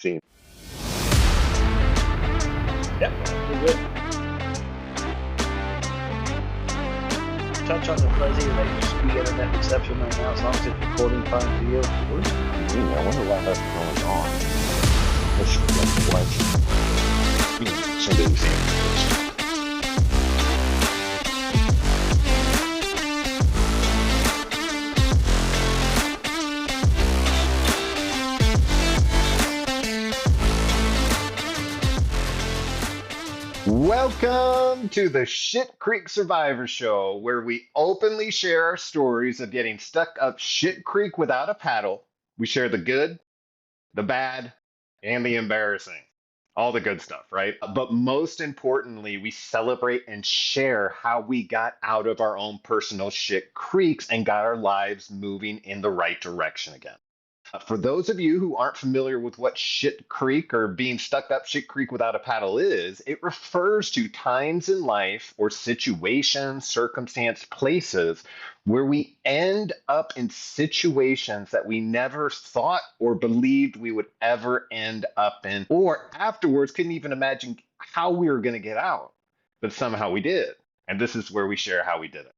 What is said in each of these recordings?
See, Yep, we're good. Touch on the fuzzy, it might just be internet reception right now, as long as it's recording fine for you. where's I wonder why that's going on. Let's like send an example. Welcome to the Shit Creek Survivor Show, where we openly share our stories of getting stuck up shit creek without a paddle. We share the good, the bad, and the embarrassing. All the good stuff, right? But most importantly, we celebrate and share how we got out of our own personal shit creeks and got our lives moving in the right direction again. For those of you who aren't familiar with what shit creek or being stuck up shit creek without a paddle is, it refers to times in life or situations, circumstance, places where we end up in situations that we never thought or believed we would ever end up in, or afterwards couldn't even imagine how we were going to get out, but somehow we did. And this is where we share how we did it.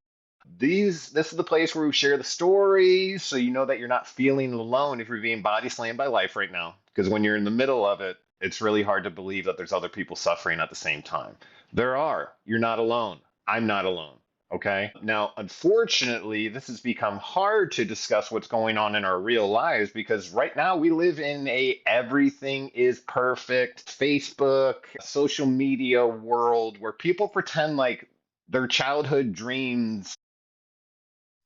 This is the place where we share the stories, so you know that you're not feeling alone if you're being body slammed by life right now. Because when you're in the middle of it, it's really hard to believe that there's other people suffering at the same time. There are. You're not alone. I'm not alone. Okay. Now, unfortunately, this has become hard to discuss what's going on in our real lives because right now we live in a everything is perfect Facebook, social media world where people pretend like their childhood dreams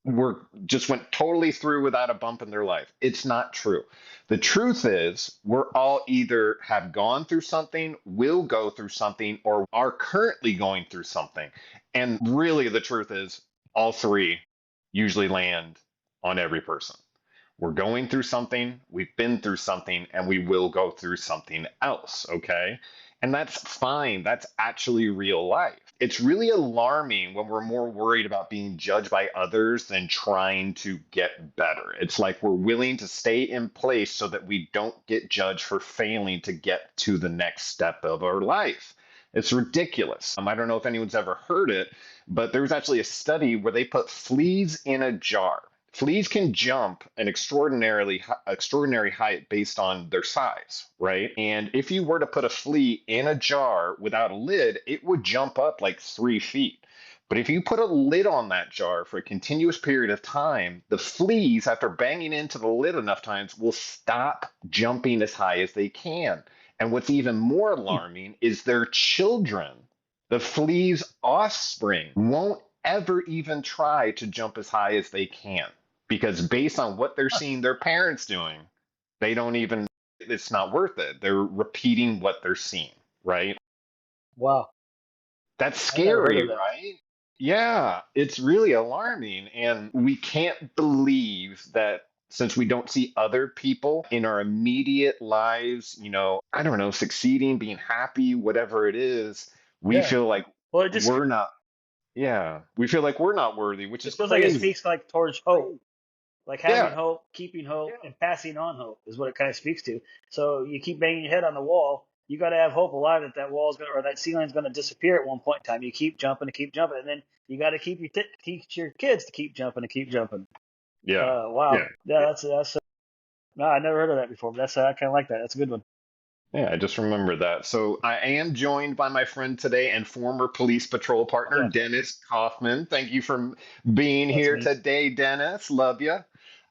went totally through without a bump in their life. It's not true. The truth is, we're all either have gone through something, will go through something, or are currently going through something. And really, the truth is, all three usually land on every person. We're going through something, we've been through something, and we will go through something else, okay? And that's fine. That's actually real life. It's really alarming when we're more worried about being judged by others than trying to get better. It's like we're willing to stay in place so that we don't get judged for failing to get to the next step of our life. It's ridiculous. I don't know if anyone's ever heard it, but there was actually a study where they put fleas in a jar. Fleas can jump an extraordinary height based on their size, right? And if you were to put a flea in a jar without a lid, it would jump up like 3 feet. But if you put a lid on that jar for a continuous period of time, the fleas, after banging into the lid enough times, will stop jumping as high as they can. And what's even more alarming is their children, the flea's offspring, won't ever even try to jump as high as they can because based on what they're seeing their parents doing, they don't even, it's not worth it. They're repeating what they're seeing, right? Wow, That's I never heard scary, of that. right? Yeah, it's really alarming. And we can't believe that since we don't see other people in our immediate lives, I don't know, succeeding, being happy, whatever it is, we Yeah. feel like Well, it just we're not, yeah, we feel like we're not worthy, which it is feels like it crazy. speaks like towards hope, like having Yeah. hope, keeping hope, and passing on hope is what it kind of speaks to. So you keep banging your head on the wall. You got to have hope alive that that wall is going to, or that ceiling's going to disappear at one point in time. You keep jumping, and then you got to teach your kids to keep jumping and keep jumping. Yeah. Wow, Yeah. yeah, that's no, I never heard of that before, but that's I kind of like that. That's a good one. Yeah, I just remember that. So I am joined by my friend today and former police patrol partner, Yeah, Dennis Kaufman. Thank you for being that's here me. today, Dennis. Love you.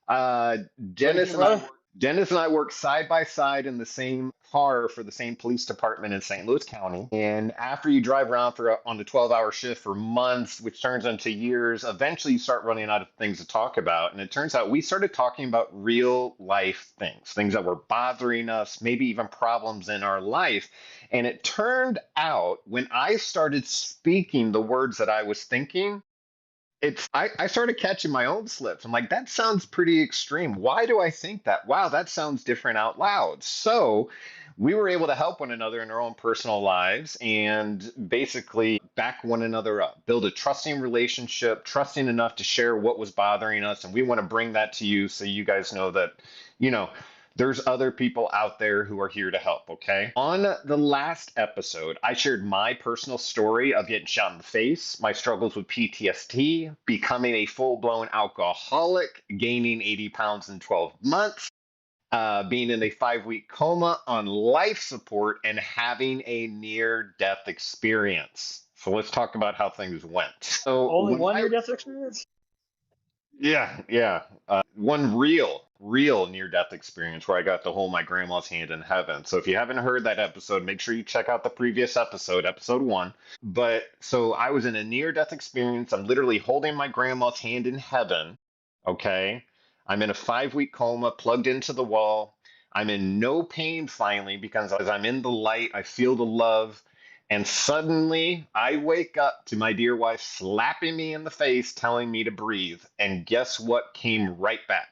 Uh, Thank Dennis you, and I brother. work, Dennis and I work side by side in the same car for the same police department in St. Louis County. And after you drive around on a 12-hour shift for months, which turns into years, eventually you start running out of things to talk about. And it turns out we started talking about real life things, things that were bothering us, maybe even problems in our life. And it turned out when I started speaking the words that I was thinking, I started catching my own slips. I'm like, that sounds pretty extreme. Why do I think that? Wow, that sounds different out loud. So we were able to help one another in our own personal lives and basically back one another up, build a trusting relationship, trusting enough to share what was bothering us. And we want to bring that to you so you guys know that, you know, There's other people out there who are here to help, okay? On the last episode, I shared my personal story of getting shot in the face, my struggles with PTSD, becoming a full blown alcoholic, gaining 80 pounds in 12 months, being in a 5 week coma on life support, and having a near death experience. So let's talk about how things went. So Only when one I near death experience? yeah. One real near death experience where I got to hold my grandma's hand in heaven. So if you haven't heard that episode, make sure you check out the previous episode, episode one. But so I was in a near death experience. I'm literally holding my grandma's hand in heaven. Okay. I'm in a 5 week coma, plugged into the wall. I'm in no pain finally because as I'm in the light, I feel the love. And suddenly I wake up to my dear wife slapping me in the face, telling me to breathe. And guess what came right back?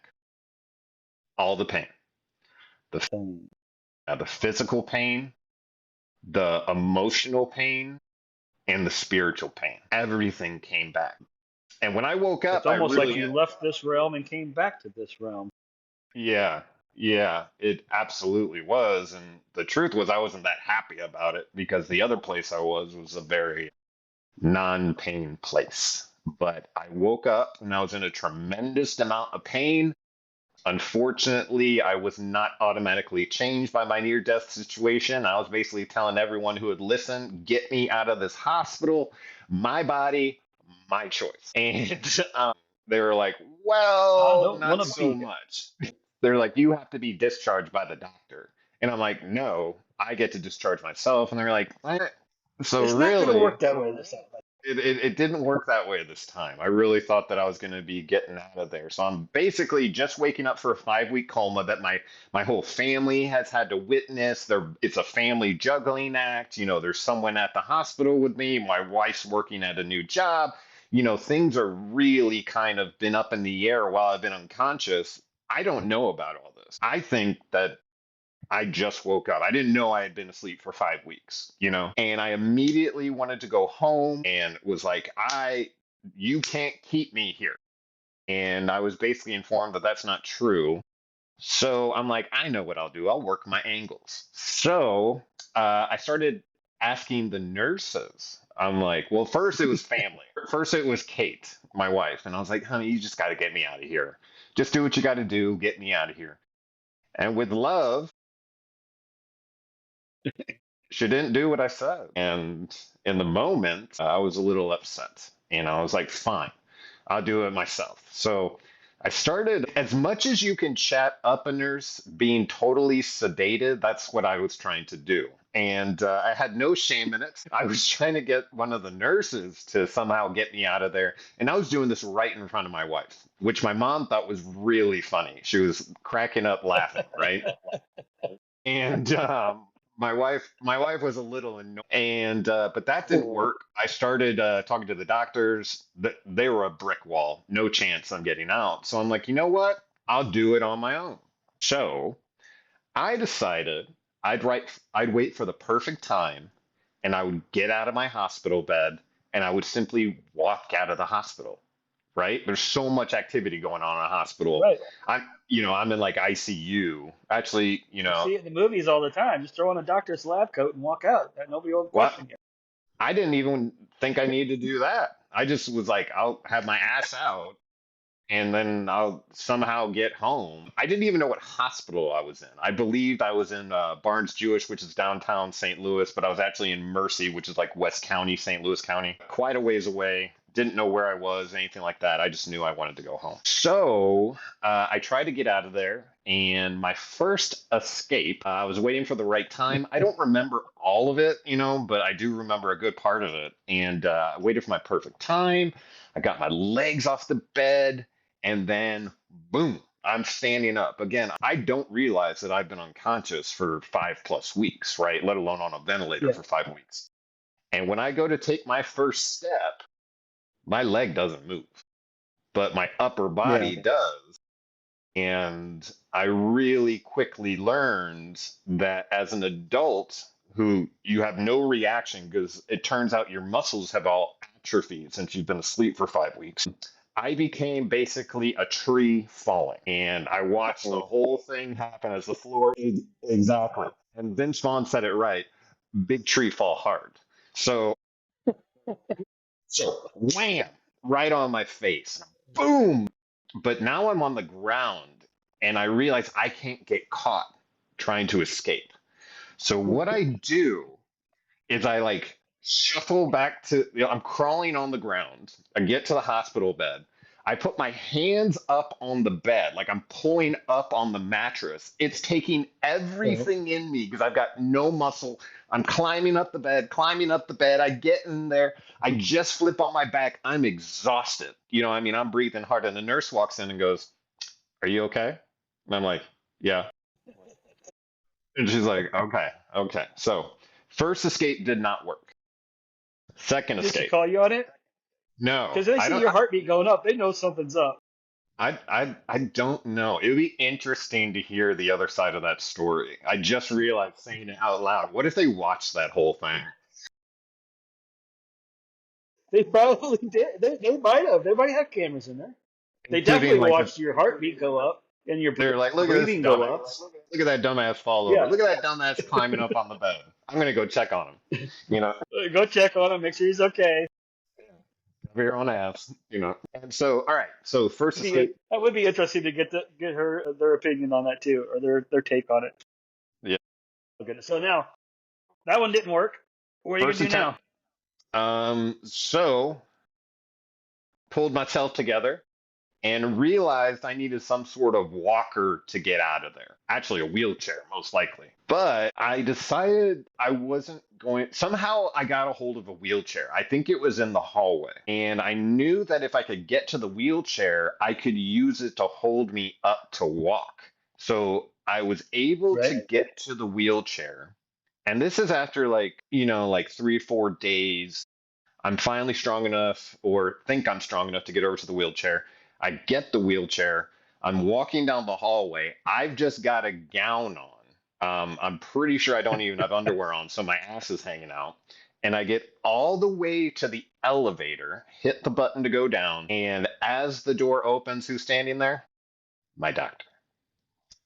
All the pain. The, Um, the physical pain, the emotional pain, and the spiritual pain. Everything came back. And when I woke It's up, I almost like really, you left this realm and came back to this realm. yeah, yeah, it absolutely was. And the truth was, I wasn't that happy about it because the other place I was a very non-pain place. But I woke up and I was in a tremendous amount of pain. Unfortunately, I was not automatically changed by my near-death situation. I was basically telling everyone who would listen, get me out of this hospital, my body, my choice. And they were like, I well, don't want not to be so here. much. They're like, you have to be discharged by the doctor. And I'm like, no, I get to discharge myself. And they're like, what? So It's not going to really, work that way this time. it didn't work that way this time. I really thought that I was going to be getting out of there. So I'm basically just waking up for a 5 week coma that my whole family has had to witness. It's a family juggling act. There's someone at the hospital with me. My wife's working at a new job. Things are really kind of been up in the air while I've been unconscious. I don't know about all this. I think that I just woke up. I didn't know I had been asleep for 5 weeks. And I immediately wanted to go home and was like, you can't keep me here. And I was basically informed that that's not true. So I'm like, I know what I'll do. I'll work my angles. So I started asking the nurses. I'm like, well, first it was family. First it was Kate, my wife. And I was like, honey, you just got to get me out of here. Just do what you got to do. Get me out of here. And with love, she didn't do what I said. And in the moment, I was a little upset. And I was like, fine, I'll do it myself. So I started, as much as you can chat up a nurse being totally sedated, that's what I was trying to do. And I had no shame in it. I was trying to get one of the nurses to somehow get me out of there. And I was doing this right in front of my wife, which my mom thought was really funny. She was cracking up laughing, right? And my wife was a little annoyed, and but that didn't Oh, work. I started talking to the doctors. They were a brick wall, no chance I'm getting out. So I'm like, you know what? I'll do it on my own. So I decided I'd wait for the perfect time, and I would get out of my hospital bed, and I would simply walk out of the hospital. Right? There's so much activity going on in a hospital. right. I'm in like ICU. Actually, You see it in the movies all the time. Just throw on a doctor's lab coat and walk out. Nobody will what? question you. I didn't even think I needed to do that. I just was like, I'll have my ass out and then I'll somehow get home. I didn't even know what hospital I was in. I believed I was in Barnes Jewish, which is downtown St. Louis, but I was actually in Mercy, which is like West County, St. Louis County, quite a ways away. Didn't know where I was, anything like that. I just knew I wanted to go home. So I tried to get out of there. And my first escape, I was waiting for the right time. I don't remember all of it, but I do remember a good part of it. And I waited for my perfect time. I got my legs off the bed and then boom, I'm standing up. Again, I don't realize that I've been unconscious for 5+ weeks, right? Let alone on a ventilator Yeah, for 5 weeks. And when I go to take my first step, my leg doesn't move, but my upper yeah, body does. And I really quickly learned that as an adult who you have no reaction because it turns out your muscles have all atrophied since you've been asleep for 5 weeks. I became basically a tree falling, and I watched the whole thing happen as the floor. Exactly. And Vince Vaughn said it right: big tree fall hard. So, so wham, right on my face. Boom. But now I'm on the ground, and I realize I can't get caught trying to escape. So what I do is I like shuffle back to, I'm crawling on the ground. I get to the hospital bed. I put my hands up on the bed, like I'm pulling up on the mattress. It's taking everything in me because I've got no muscle. I'm climbing up the bed, climbing up the bed. I get in there. I just flip on my back. I'm exhausted. I mean, I'm breathing hard. And the nurse walks in and goes, "Are you okay?" And I'm like, "Yeah." And she's like, "Okay, okay." So, first escape did not work. Second Did she escape. call you on it? No, Because they I see don't. your heartbeat going up, they know something's up. I don't know. It would be interesting to hear the other side of that story. I just realized saying it out loud. What if they watched that whole thing? They probably did. They might have. They might have cameras in there. They Including definitely like watched your heartbeat go up and your they're like, look at this breathing go up. dumbass. Look at that dumbass fall over. Yeah. Look at that dumbass climbing up on the bed. I'm gonna go check on him. You know, Go check on him, make sure he's okay. cover your own ass. And so, all right. So first escape. That would be interesting to get her their opinion on that too, or their take on it. Yeah. Okay. So now that one didn't work. What are you First gonna do attempt. now? So pulled myself together and realized I needed some sort of walker to get out of there. Actually, a wheelchair, most likely. But I decided I wasn't going. Somehow I got a hold of a wheelchair. I think it was in the hallway. And I knew that if I could get to the wheelchair, I could use it to hold me up to walk. So I was able to Right. get to the wheelchair. And this is after like 3 or 4 days. I'm finally strong enough, or think I'm strong enough to get over to the wheelchair. I get the wheelchair. I'm walking down the hallway. I've just got a gown on. I'm pretty sure I don't even have underwear on, so my ass is hanging out. And I get all the way to the elevator, hit the button to go down, and as the door opens, who's standing there? My doctor.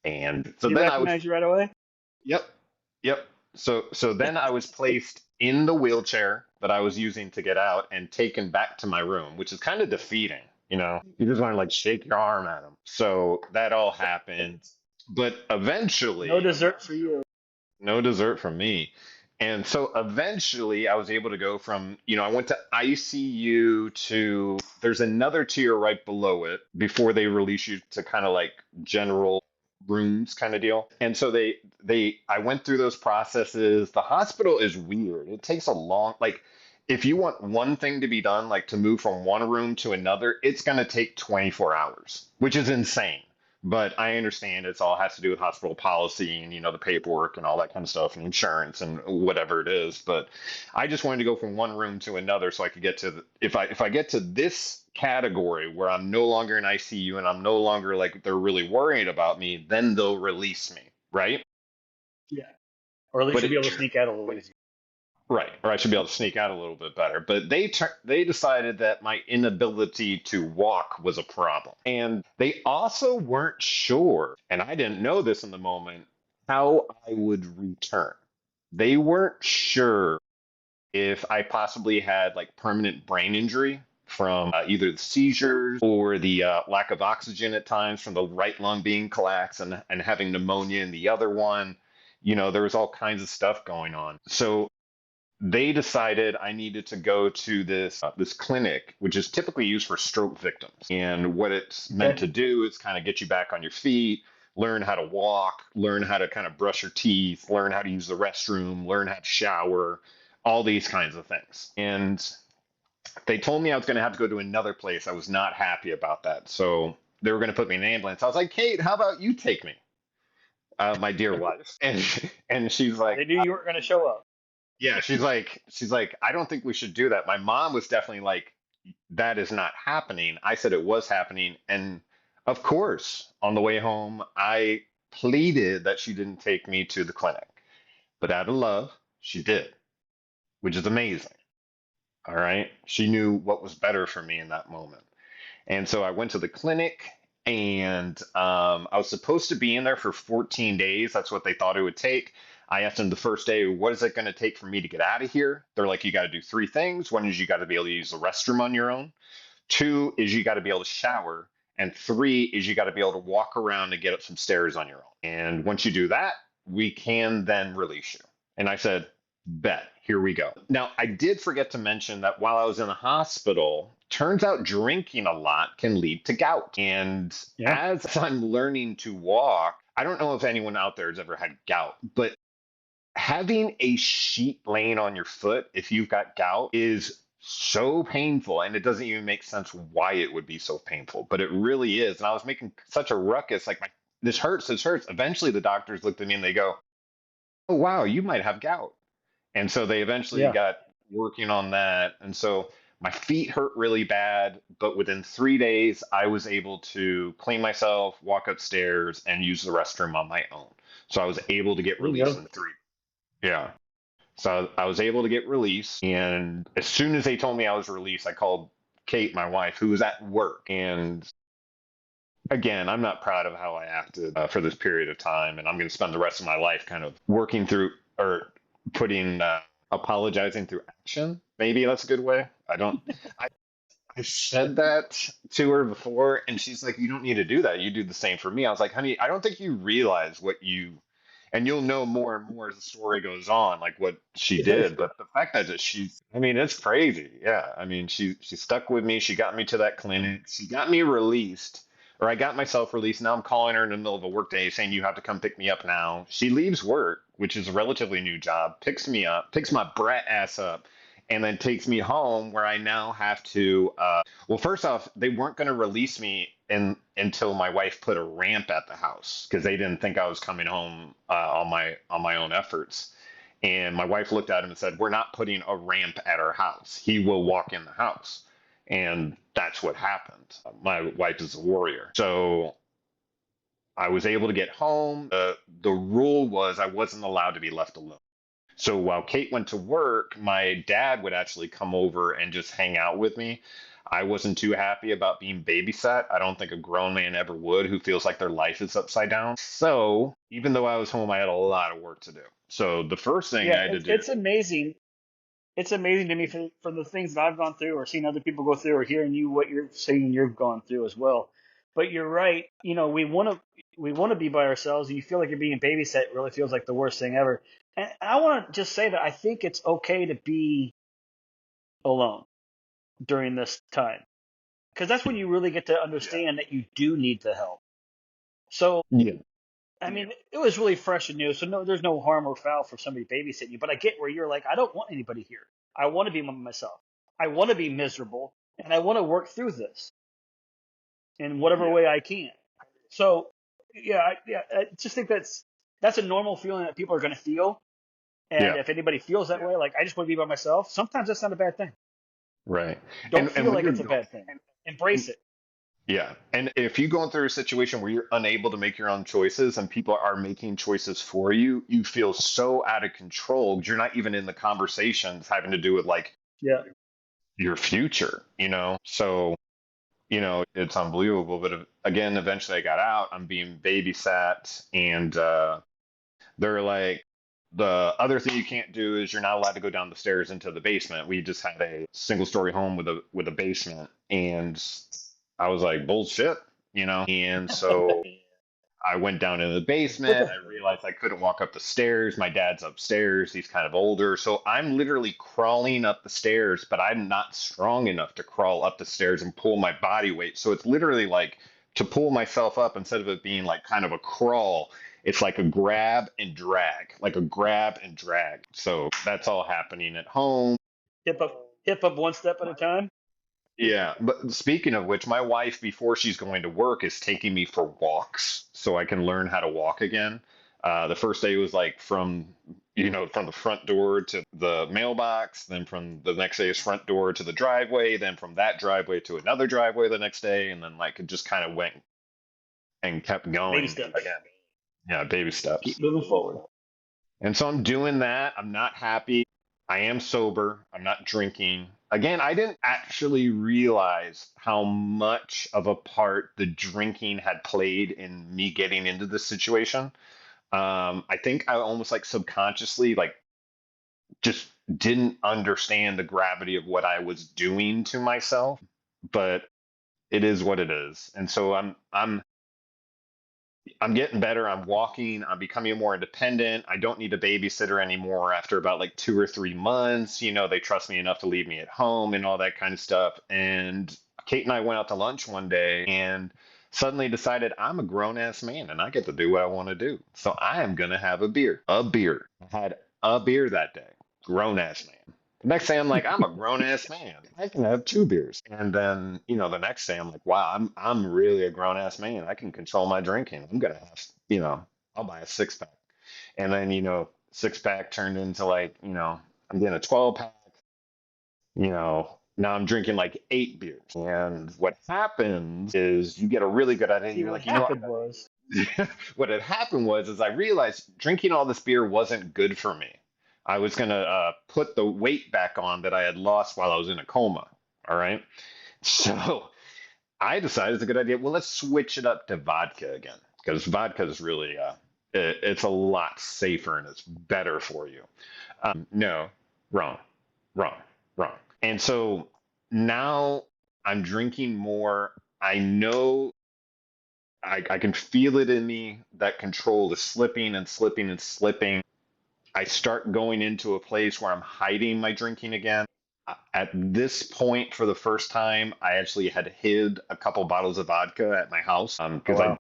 And so He then I was recognized you right away. Yep. Yep. So then I was placed in the wheelchair that I was using to get out and taken back to my room, which is kind of defeating. You just want to like shake your arm at them. So that all happened, but No eventually, dessert for you. no dessert from me. And so eventually I was able to go from, I went to ICU to there's another tier right below it before they release you to kind of like general rooms kind of deal. And so I went through those processes. The hospital is weird. It takes a long like if you want one thing to be done, like to move from one room to another, it's going to take 24 hours, which is insane. But I understand it's all has to do with hospital policy and the paperwork and all that kind of stuff and insurance and whatever it is. But I just wanted to go from one room to another so I could get to if I get to this category where I'm no longer in ICU and I'm no longer like they're really worried about me, then they'll release me, right? Yeah. Or at least But you'll it be able to sneak out a little easier. Right, or I should be able to sneak out a little bit better. But they decided that my inability to walk was a problem. And they also weren't sure, and I didn't know this in the moment, how I would return. They weren't sure if I possibly had like permanent brain injury from either the seizures or the lack of oxygen at times from the right lung being collapsed and having pneumonia in the other one. There was all kinds of stuff going on. So they decided I needed to go to this clinic, which is typically used for stroke victims. And what it's meant Okay. to do is kind of get you back on your feet, learn how to walk, learn how to kind of brush your teeth, learn how to use the restroom, learn how to shower, all these kinds of things. And they told me I was going to have to go to another place. I was not happy about that. So they were going to put me in an ambulance. I was like, Kate, how about you take me? My dear wife. And she's like, They knew you weren't going to show up. yeah, she's like, I don't think we should do that. My mom was definitely like, that is not happening. I said it was happening. And of course, on the way home, I pleaded that she didn't take me to the clinic. But out of love, she did, which is amazing. All right. She knew what was better for me in that moment. And so I went to the clinic, and I was supposed to be in there for 14 days. That's what they thought it would take. I asked them the first day, what is it going to take for me to get out of here? They're like, you got to do three things. One is you got to be able to use the restroom on your own. Two is you got to be able to shower. And three is you got to be able to walk around and get up some stairs on your own. And once you do that, we can then release you. And I said, bet, here we go. Now, I did forget to mention that while I was in the hospital, turns out drinking a lot can lead to gout. And Yeah. as I'm learning to walk, I don't know if anyone out there has ever had gout, but having a sheet laying on your foot if you've got gout is so painful, and it doesn't even make sense why it would be so painful, but it really is. And I was making such a ruckus, like, this hurts, this hurts. Eventually the doctors looked at me and they go, oh wow, you might have gout. And so they eventually Yeah. got working on that. And so my feet hurt really bad, but within 3 days I was able to clean myself, walk upstairs, and use the restroom on my own. So I was able to get There you released go. in three. Yeah. So I was able to get released. And as soon as they told me I was released, I called Kate, my wife, who was at work. And again, I'm not proud of how I acted for this period of time. And I'm going to spend the rest of my life kind of working through, or putting, apologizing through action. Maybe that's a good way. I don't, I, I said that to her before, and she's like, you don't need to do that. You do the same for me. I was like, honey, I don't think you realize what you, and you'll know more and more as the story goes on, like what she did. But the fact that she's, I mean, it's crazy. Yeah. I mean, she stuck with me. She got me to that clinic. She got me released, or I got myself released. Now I'm calling her in the middle of a work day saying, you have to come pick me up now. She leaves work, which is a relatively new job, picks me up, picks my brat ass up, and then takes me home where I now have to, well, first off, they weren't going to release me until my wife put a ramp at the house because they didn't think I was coming home on my own efforts. And my wife looked at him and said, "We're not putting a ramp at our house. He will walk in the house." And that's what happened. My wife is a warrior, so I was able to get home. The rule was I wasn't allowed to be left alone. So while Kate went to work, my dad would actually come over and just hang out with me. I wasn't too happy about being babysat. I don't think a grown man ever would who feels like their life is upside down. So even though I was home, I had a lot of work to do. So the first thing Yeah. I had to It's do, it's amazing. It's amazing to me for the things that I've gone through, or seen other people go through, or hearing you what you're saying you've gone through as well. But you're right. We want to be by ourselves, and you feel like you're being babysat. It really feels like the worst thing ever. And I want to just say that I think it's okay to be alone during this time, because that's when you really get to yeah, understand that you do need the help. So, yeah, I mean, it was really fresh and new. So no, there's no harm or foul for somebody babysitting you. But I get where you're like, I don't want anybody here. I want to be by myself. I want to be miserable, and I want to work through this in whatever yeah, way I can. So, yeah, I just think that's a normal feeling that people are going to feel. And yeah, if anybody feels that way, like I just want to be by myself, sometimes that's not a bad thing. right. Don't And feel when like you're it's a going, bad thing. Embrace it. yeah. And if you're going through a situation where you're unable to make your own choices and people are making choices for you, you feel so out of control 'cause you're not even in the conversations having to do with like Yeah. your future, you know? So, it's unbelievable. But again, eventually I got out. I'm being babysat, and they're like, the other thing you can't do is you're not allowed to go down the stairs into the basement. We just had a single story home with a basement, and I was like, bullshit. And so I went down into the What basement. the? I realized I couldn't walk up the stairs. My dad's upstairs. He's kind of older. So I'm literally crawling up the stairs, but I'm not strong enough to crawl up the stairs and pull my body weight. So it's literally like to pull myself up, instead of it being like kind of a crawl, it's like a grab and drag, like a grab and drag. So that's all happening at home. Hip up one step at a time. Yeah, but speaking of which, my wife, before she's going to work, is taking me for walks so I can learn how to walk again. The first day was like from the front door to the mailbox, then from the next day is front door to the driveway, then from that driveway to another driveway the next day, and then like it just kind of went and kept Baby going steps. again. Yeah, baby Keep steps. moving forward. And so I'm doing that. I'm not happy. I am sober. I'm not drinking. Again, I didn't actually realize how much of a part the drinking had played in me getting into this situation. I think I almost like subconsciously like just didn't understand the gravity of what I was doing to myself, but it is what it is. And so I'm getting better. I'm walking. I'm becoming more independent. I don't need a babysitter anymore after about like 2 or 3 months. They trust me enough to leave me at home and all that kind of stuff. And Kate and I went out to lunch one day and suddenly decided I'm a grown ass man and I get to do what I want to do. So I am going to have a beer. A beer. I had a beer that day. Grown ass man. The next day I'm like, I'm a grown ass man. I can have 2 beers. And then, the next day I'm like, wow, I'm really a grown ass man. I can control my drinking. I'm gonna have, I'll buy a 6 pack. And then, 6 pack turned into like, I'm getting a 12 pack, now I'm drinking like 8 beers. And what happens is you get a really good idea. See, You're what like, happened was, what had happened was is I realized drinking all this beer wasn't good for me. I was gonna put the weight back on that I had lost while I was in a coma. All right. So I decided it's a good idea. Well, let's switch it up to vodka again because vodka is really it's a lot safer and it's better for you. No, wrong, wrong, wrong. And so now I'm drinking more. I know I can feel it in me that control is slipping and slipping and slipping. I start going into a place where I'm hiding my drinking again. At this point, for the first time, I actually had hid a couple bottles of vodka at my house oh because I wow,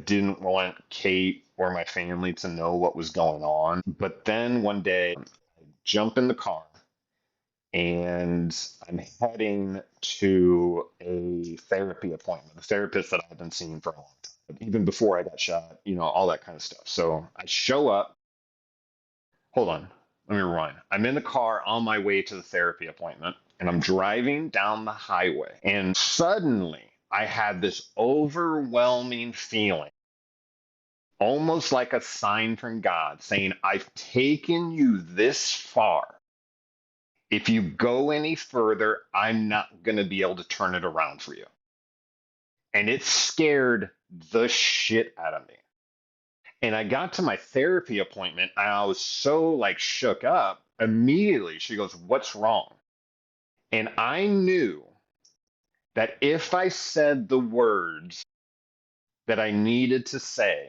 didn't want Kate or my family to know what was going on. But then one day, I jump in the car and I'm heading to a therapy appointment, a therapist that I've been seeing for a long time, even before I got shot, all that kind of stuff. So I show up. Hold on, let me rewind. I'm in the car on my way to the therapy appointment, and I'm driving down the highway, and suddenly I had this overwhelming feeling, almost like a sign from God saying, I've taken you this far. If you go any further, I'm not going to be able to turn it around for you. And it scared the shit out of me. And I got to my therapy appointment and I was so like shook up. Immediately, she goes, what's wrong? And I knew that if I said the words that I needed to say,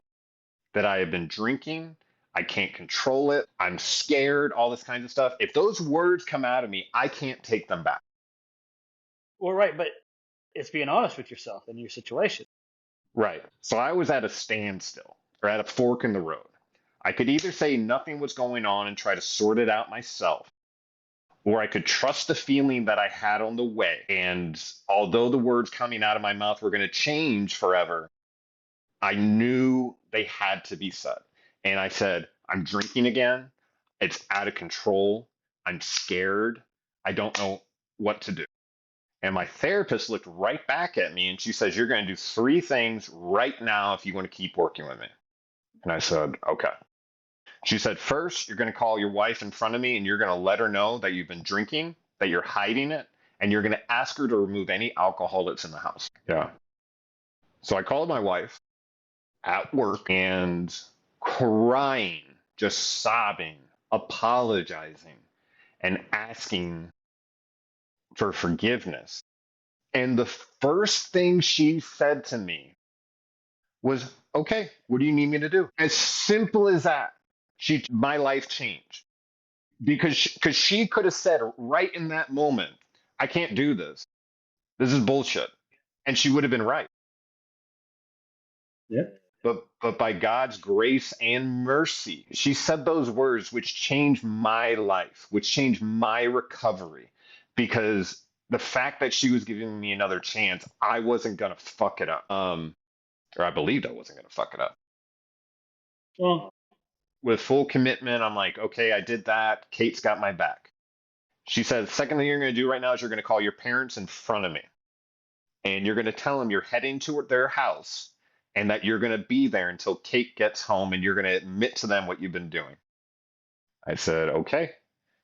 that I have been drinking, I can't control it, I'm scared, all this kinds of stuff, if those words come out of me, I can't take them back. well, right, but it's being honest with yourself and your situation. Right. So I was at a standstill or at a fork in the road. I could either say nothing was going on and try to sort it out myself, or I could trust the feeling that I had on the way. And although the words coming out of my mouth were going to change forever, I knew they had to be said. And I said, I'm drinking again. It's out of control. I'm scared. I don't know what to do. And my therapist looked right back at me and she says, you're going to do 3 things right now if you want to keep working with me. And I said, okay. She said, first, you're going to call your wife in front of me and you're going to let her know that you've been drinking, that you're hiding it, and you're going to ask her to remove any alcohol that's in the house. Yeah. So I called my wife at work and crying, just sobbing, apologizing, and asking for forgiveness. And the first thing she said to me was, okay, what do you need me to do? As simple as that. My life changed because she could have said right in that moment, I can't do this. This is bullshit. And she would have been right. Yeah. But by God's grace and mercy, she said those words which changed my life, which changed my recovery. Because the fact that she was giving me another chance, I wasn't gonna fuck it up. Or I believed I wasn't gonna fuck it up. Well, With full commitment, I'm like, okay, I did that. Kate's got my back. She said, the second thing you're gonna do right now is you're gonna call your parents in front of me. And you're gonna tell them you're heading to their house and that you're going to be there until Kate gets home and you're going to admit to them what you've been doing. I said, okay.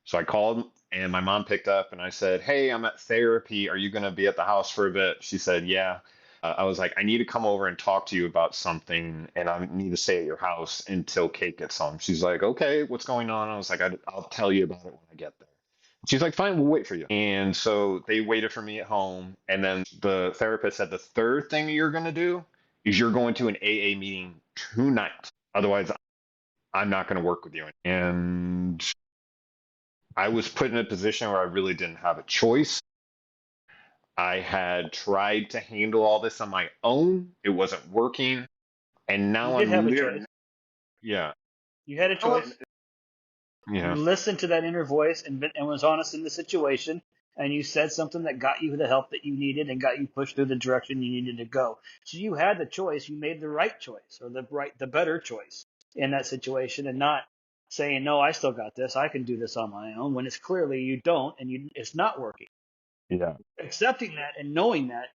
So I called and my mom picked up and I said, "Hey, I'm at therapy. Are you going to be at the house for a bit?" She said, "Yeah." I was like, "I need to come over and talk to you about something and I need to stay at your house until Kate gets home." She's like, "Okay, what's going on?" I was like, "I'll tell you about it when I get there." She's like, "Fine, we'll wait for you." And so they waited for me at home. And then the therapist said, "The third thing you're going to do is you're going to an AA meeting tonight. Otherwise, I'm not going to work with you." And I was put in a position where I really didn't have a choice. I had tried to handle all this on my own. It wasn't working. And You now did have I'm a literally, choice. yeah. You had a Oh, and- choice. yeah. You listened to that inner voice and was honest in the situation, and you said something that got you the help that you needed and got you pushed through the direction you needed to go. So you had the choice. You made the right choice, or the better choice in that situation, and not saying, "No, I still got this. I can do this on my own," when it's clearly you don't, and it's not working. Yeah. Accepting that and knowing that,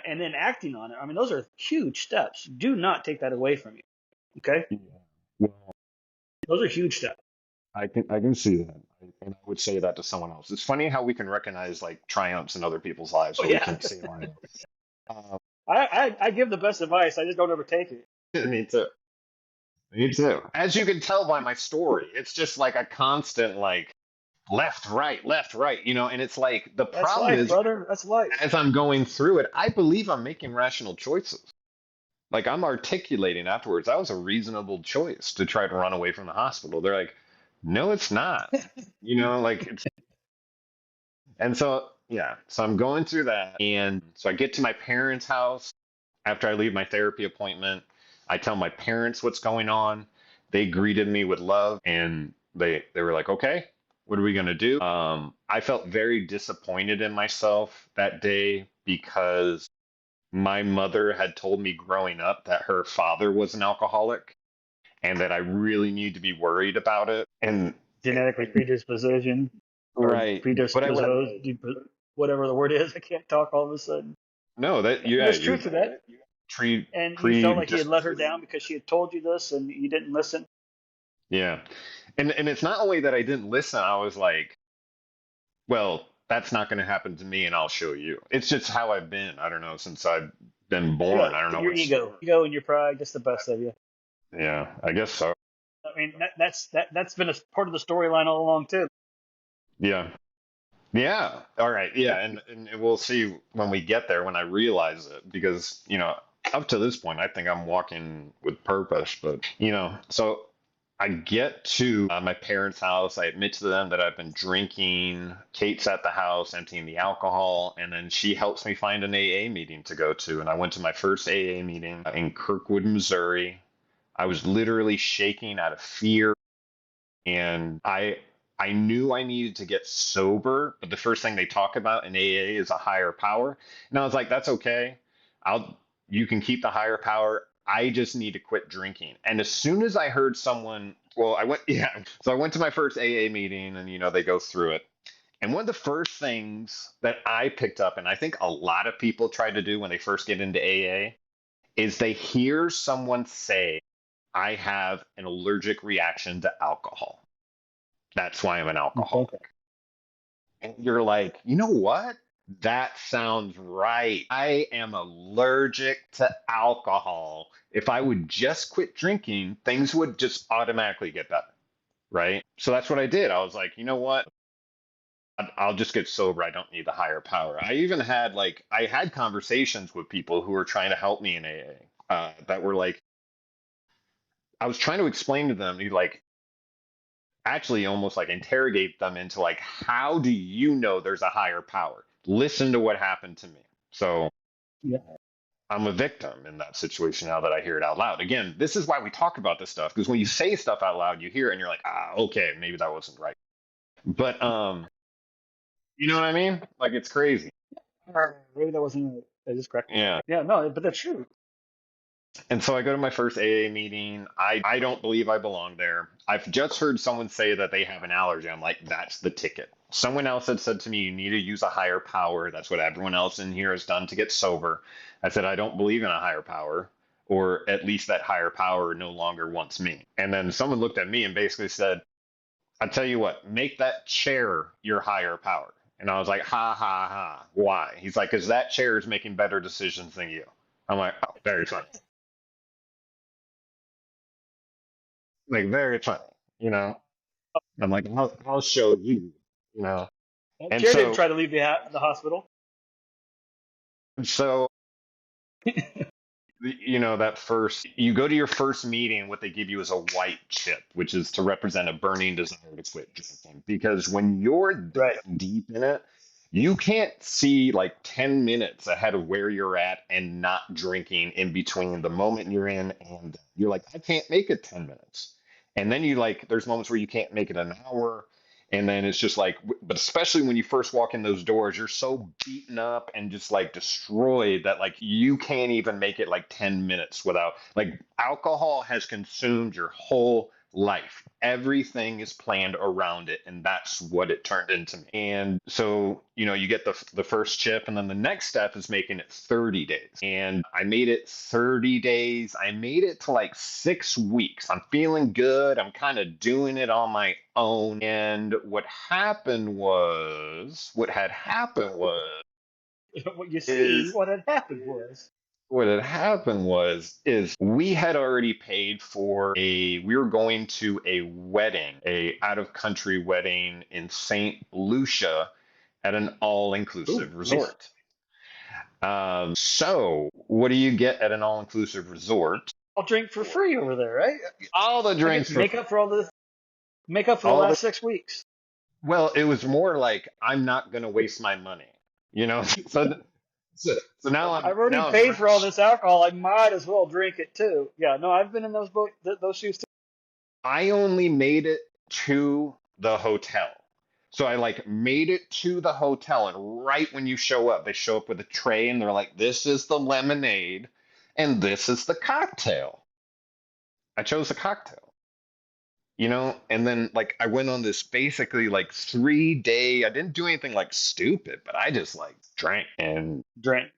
and then acting on it. I mean, those are huge steps. Do not take that away from you. Okay, Yeah. Well, those are huge steps. I can see that. And I would say that to someone else. It's funny how we can recognize like triumphs in other people's lives, Oh but we yeah. can't say mine. Um, I give the best advice. I just don't ever take it. me too. Me too. As you can tell by my story, it's just like a constant like left, right, and it's like the That's problem life, is brother. That's life. as I'm going through it, I believe I'm making rational choices. Like I'm articulating afterwards, that was a reasonable choice to try to run away from the hospital. They're like, no, it's not. Like it's, and so yeah, so I'm going through that, and so I get to my parents' house after I leave my therapy appointment. I tell my parents what's going on. They greeted me with love, and they were like, okay, what are we gonna do? I felt very disappointed in myself that day because my mother had told me growing up that her father was an alcoholic and that I really need to be worried about it. And Genetically predisposition or right, but I would predisposed, whatever the word is. I can't talk all of a sudden. no that And yeah, there's you're truth to that. And you felt like he had let her predisposition. down because she had told you this and you didn't listen. Yeah, and it's not only that I didn't listen. I was like, well, that's not going to happen to me, and I'll show you. It's just how I've been. I don't know since I've been Yeah, born. I don't know your what's. ego and your pride, just the best of you. Yeah, I guess so. I mean, that's been a part of the storyline all along too. Yeah. Yeah. All right. Yeah. And we'll see when we get there when I realize it because, up to this point, I think I'm walking with purpose. But, so I get to my parents' house. I admit to them that I've been drinking. Kate's at the house emptying the alcohol. And then she helps me find an AA meeting to go to. And I went to my first AA meeting in Kirkwood, Missouri. I was literally shaking out of fear and I knew I needed to get sober, but the first thing they talk about in AA is a higher power. And I was like, that's okay. I'll You can keep the higher power. I just need to quit drinking. And as soon as I heard someone, well, I went, yeah. So I went to my first AA meeting and they go through it. And one of the first things that I picked up, and I think a lot of people try to do when they first get into AA, is they hear someone say, I have an allergic reaction to alcohol. That's why I'm an Okay. alcoholic. And you're like, you know what? That sounds right. I am allergic to alcohol. If I would just quit drinking, things would just automatically get better. Right. So that's what I did. I was like, you know what? I'll just get sober. I don't need the higher power. I even had I had conversations with people who were trying to help me in AA that were like, I was trying to explain to them, actually almost like interrogate them into how do you know there's a higher power? Listen to what happened to me. So Yeah. I'm a victim in that situation now that I hear it out loud. Again, this is why we talk about this stuff, because when you say stuff out loud, you hear it and you're like, okay, maybe that wasn't right. But you know what I mean? Like it's crazy. Maybe that wasn't. I just correct myself. Yeah. Yeah, no, but that's true. And so I go to my first AA meeting. I don't believe I belong there. I've just heard someone say that they have an allergy. I'm like, that's the ticket. Someone else had said to me, you need to use a higher power. That's what everyone else in here has done to get sober. I said, I don't believe in a higher power, or at least that higher power no longer wants me. And then someone looked at me and basically said, I tell you what, make that chair your higher power. And I was like, ha ha ha. Why? He's like, because that chair is making better decisions than you. I'm like, oh, very funny. Like, very funny, you know? I'm like, I'll show you, you know? That And chair didn't so, try to leave the hospital. so that first, you go to your first meeting, what they give you is a white chip, which is to represent a burning desire to quit drinking. Because when you're Right. that deep in it, you can't see like 10 minutes ahead of where you're at and not drinking in between the moment you're in and you're like, I can't make it 10 minutes. And then there's moments where you can't make it an hour. And then it's just like, but especially when you first walk in those doors, you're so beaten up and just like destroyed that like you can't even make it like 10 minutes without like alcohol has consumed your whole life. Everything is planned around it. And that's what it turned into me. And so, you get the first chip, and then the next step is making it 30 days. And I made it 30 days. I made it to like 6 weeks. I'm feeling good. I'm kind of doing it on my own. And what had happened was, What you see, is what had happened was. what had happened was is we had already paid for we were going to a wedding, a out of country wedding in St. Lucia at an all Ooh, inclusive nice. resort. So what do you get at an all inclusive resort? I'll drink for free over there, right? All the I get drinks to for make up for the all the last 6 weeks. well, it was more like I'm not going to waste my money, you know. So so I've already now I'm paid for all rich. this alcohol. I might as well drink it too. Yeah, no, I've been in those shoes too. I only made it to the hotel. So I like made it to the hotel, and right when you show up, they show up with a tray and they're like, "This is the lemonade and this is the cocktail." I chose the cocktail, and then like I went on this basically like 3 day, I didn't do anything like stupid, but I just like drank and Drink.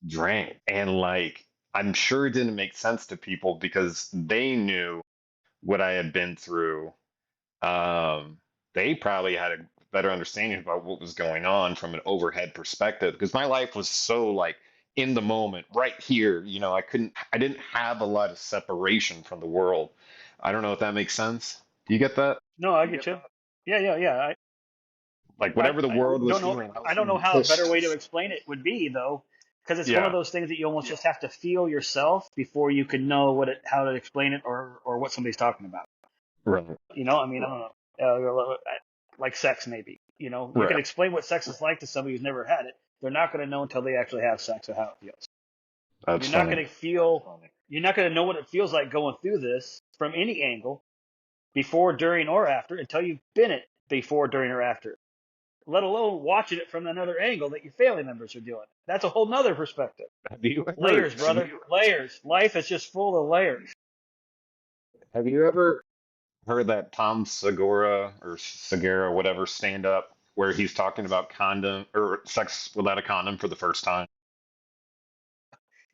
drank. And like I'm sure it didn't make sense to people because they knew what I had been through. um, they probably had a better understanding about what was going on from an overhead perspective because my life was so like in the moment right here. I didn't have a lot of separation from the world. I don't know if that makes sense. Do you get that? No, I get you. Yeah, yeah, yeah. Like I whatever the world was don't know. feeling, I was I don't know being how a better pushed. way to explain it would be though, because it's one of Yeah, those things that you almost just have to feel yourself before you can know how to explain it or what somebody's talking about. right, I mean, I don't know, like sex maybe. You can right. explain what sex is like to somebody who's never had it. They're not going to know until they actually have sex or how it feels. That's You're not funny. going to feel. You're not going to know what it feels like going through this from any angle before, during, or after until you've been it before, during, or after. Let alone watching it from another angle that your family members are doing. That's a whole nother perspective. Have you ever Layers, brother. Layers. Life is just full of layers. have you ever heard that Tom Segura, whatever, stand up where he's talking about condom or sex without a condom for the first time?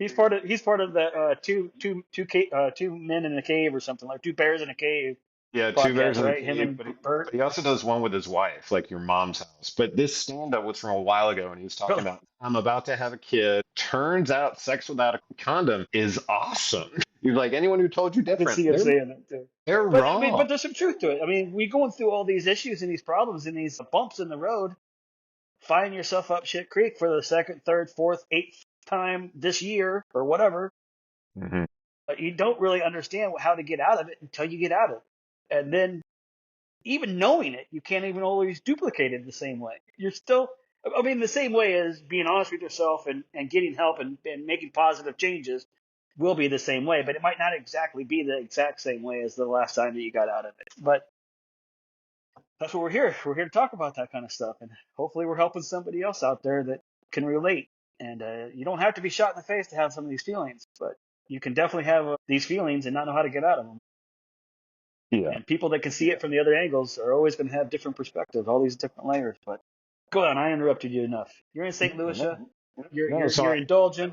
He's part of the two men in a cave or something, like two bears in a cave Yeah, two bears podcast, in a right? Him cave, and but Bert. he also does one with his wife, like your mom's house. But this stand up was from a while ago, and he was talking Really? about, I'm about to have a kid. Turns out sex without a condom is awesome. He's like, anyone who told you I can different, see him saying that too. they're But I mean, wrong. but there's some truth to it. I mean, we going through all these issues and these problems and these bumps in the road, finding yourself up shit creek for the second, third, fourth, eighth time this year or whatever. Hmm. But you don't really understand how to get out of it until you get out of it. And then even knowing it, you can't even always duplicate it the same way. You're still, I mean, the same way as being honest with yourself and getting help and making positive changes will be the same way, but it might not exactly be the exact same way as the last time that you got out of it. But that's what we're here. We're here to talk about that kind of stuff. And hopefully we're helping somebody else out there that can relate. And you don't have to be shot in the face to have some of these feelings, but you can definitely have these feelings and not know how to get out of them. Yeah. And people that can see it from the other angles are always going to have different perspectives, all these different layers. But go on, I interrupted you enough. You're in St. Lucia. No, You're no, you're you're so indulging.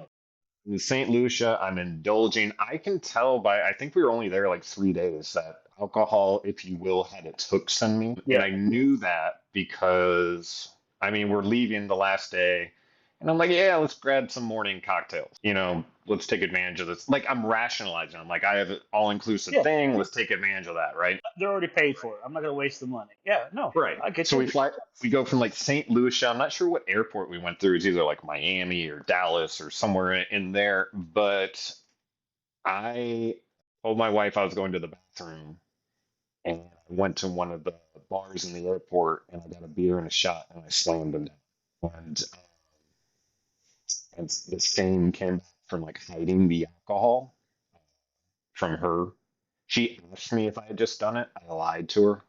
in St. Lucia, I'm indulging. I can tell by, I think we were only there like 3 days that alcohol, if you will, had its hooks in me. And Yeah. I knew that because, I mean, we're leaving the last day. And I'm like, yeah, let's grab some morning cocktails. Let's take advantage of this. Like, I'm rationalizing. I'm like, I have an all inclusive Yeah. thing. Let's take advantage of that, right? They're already paid for it. I'm not going to waste the money. Yeah. No, Right. I get So you. we go from like St. Lucia. I'm not sure what airport we went through. It's either like Miami or Dallas or somewhere in there. But I told my wife I was going to the bathroom, and I went to one of the bars in the airport, and I got a beer and a shot, and I slammed them down. And the shame came back from like hiding the alcohol from her. She asked me if I had just done it. I lied to her,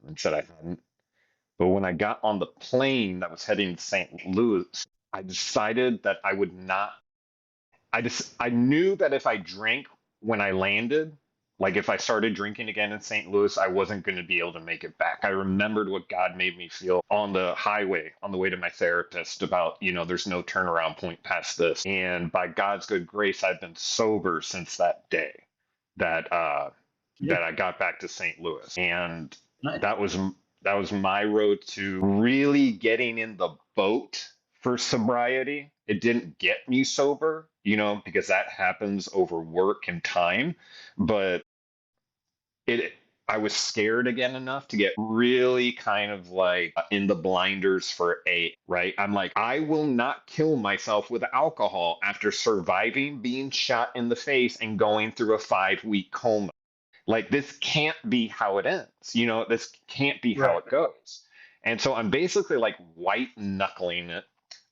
and said I hadn't. But when I got on the plane that was heading to St. Louis, I decided that I would not. I knew that if I drank when I landed, like if I started drinking again in St. Louis, I wasn't going to be able to make it back. I remembered what God made me feel on the highway on the way to my therapist about, there's no turnaround point past this. And by God's good grace, I've been sober since that day that Yeah. that I got back to St. Louis. And Nice. that was my road to really getting in the boat for sobriety. It didn't get me sober, because that happens over work and time, but it I was scared again enough to get really kind of like in the blinders for right? I'm like, I will not kill myself with alcohol after surviving being shot in the face and going through a 5-week coma. Like, this can't be how it ends. This can't be how Right. it goes. And so I'm basically like white knuckling it.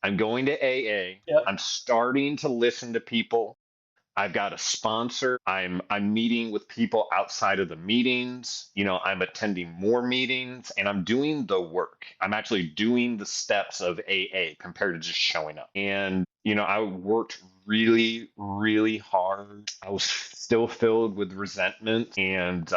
I'm going to AA. Yep. I'm starting to listen to people. I've got a sponsor. I'm meeting with people outside of the meetings. I'm attending more meetings, and I'm doing the work. I'm actually doing the steps of AA compared to just showing up. And I worked really, really hard. I was still filled with resentment and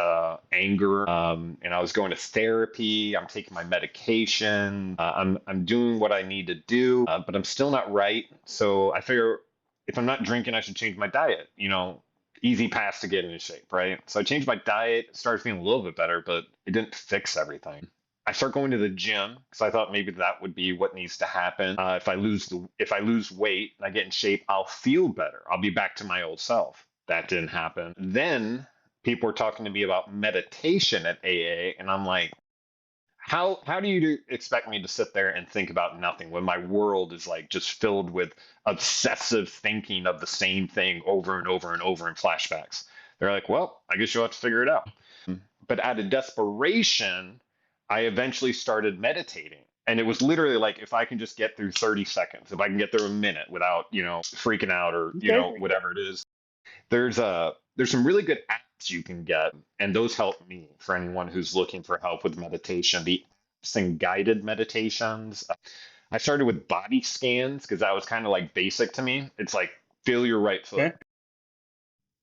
anger. And I was going to therapy. I'm taking my medication. I'm doing what I need to do, but I'm still not right. So I figure, if I'm not drinking, I should change my diet. Easy pass to get into shape, right? So I changed my diet, started feeling a little bit better, but it didn't fix everything. I start going to the gym because I thought maybe that would be what needs to happen. If I lose weight and I get in shape, I'll feel better. I'll be back to my old self. That didn't happen. Then people were talking to me about meditation at AA, and I'm like, how do you expect me to sit there and think about nothing when my world is like just filled with obsessive thinking of the same thing over and over and over in flashbacks? They're like, well, I guess you'll have to figure it out. But out of desperation, I eventually started meditating. And it was literally like, if I can just get through 30 seconds, if I can get through a minute without, freaking out or, Okay. whatever it is, there's some really good apps you can get, and those help me for anyone who's looking for help with meditation. The apps and guided meditations. I started with body scans because that was kind of like basic to me. It's like, feel your right foot, Okay.